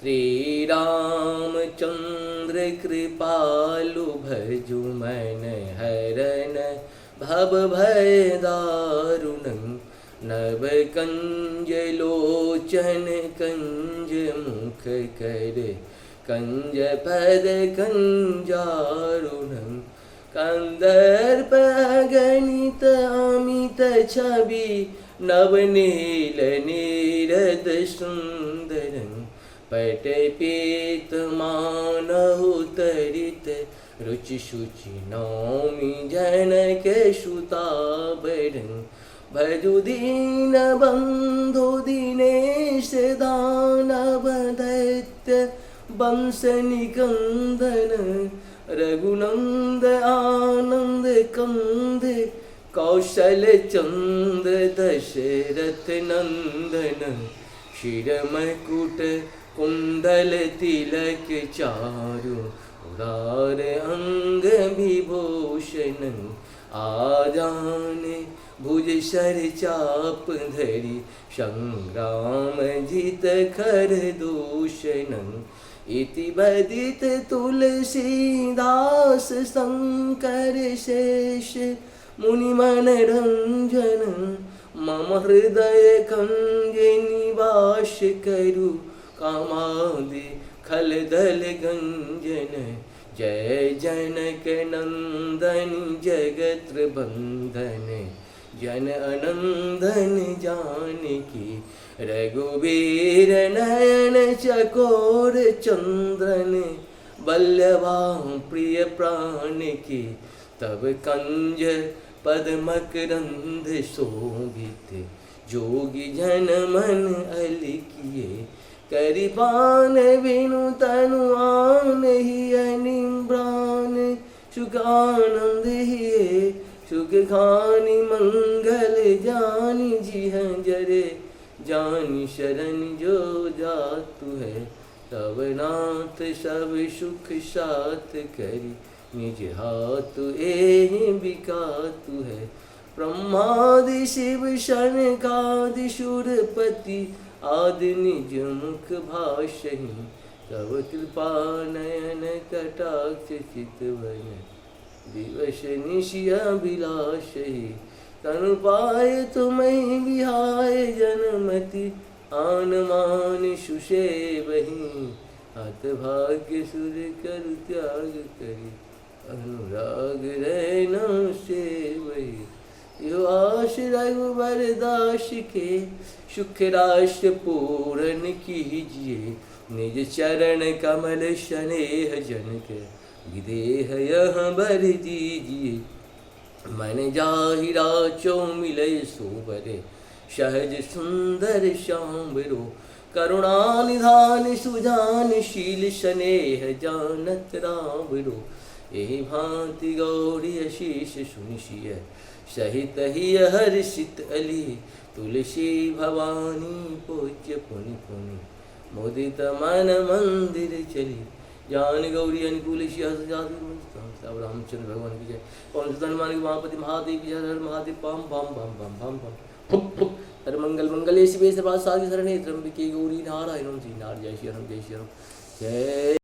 श्री रामचंद्र कृपालु भजु मन हरन भव भय दारुणं नव कंज लोचन कंज मुख कर कंज पद कंजारुणं कंदर्प गणित अमित छवि नवनील नीरद सुंदरं पट पीत मानहु तरित रुचि शुचि नौमि जनक सुताबरं भजु दीन बंधु दिनेश दानव दैत्य वंश निकंदन रघुनंद आनंद कंद कौशल चंद्र दशरथ नंदन शिरमकुट कुंडल तिलक चारु उदार अंग विभूषण आजान भुज सर चाप धरि संग्राम जित खर दूषणं इति बदित तुलसीदास शंकर शेष मुनि मनरंजन मम हृदय कंज निवास करु कामादि खलदल गंजन जय जनक नंदन जगत्र बंधन जन अनंदन जानकी रघुवीर नयन चकोर चंद्रन बल्लभा प्रिय प्राण की तब कंज पद्मकरंद शोभित जोगी जन मन अलिकिए करिपान विनु तनु आन ही अनिम्रान सुख आनंद हिए सुख खानी मंगल जानी जिह जरे जानी शरण जो जातु है तब नाथ सब सुख साथ करी निज हाथ एहि बिकातु है ब्रह्मादि शिव शनकादि सुरपति आदि निज मुख भाषहि तब कृपा नयन कटाक्ष चितवन दिवस निशिया विलासहि तनु पाय तुम्हें विहाय जनमति आन मान सुसेवहि हत भाग्य सुर कर त्याग करी अनुराग रहना सेवहि यो आश रघुबर दास के सुख राष्ट्र पूर्ण कीजिए निज चरण कमल स्नेह जनक विदेह यह बर दीजिए मन जाहिरा चो मिलय सोबरे सहज सुंदर श्यामरो करुणा निधान सुजान शील स्नेह जानत रावरो एहि भांति गौरी अशीष सुनिशिय सहित ही हर्षित अली तुलसी भवानी पूज्य पुनि पुनि मोदित मन मंदिर चली जान गौरी अनुकूल रामचंद्र भगवान की जय पवन सुत हनुमान की महापति महादेव की जय हर महादेव पम पम पम पम पम पम फुक फुक हर मंगल मंगले शिवे सर्वासादि शरणे त्र्यंबके गौरी नारायण श्री नारायण जय श्री राम जय श्री राम जय।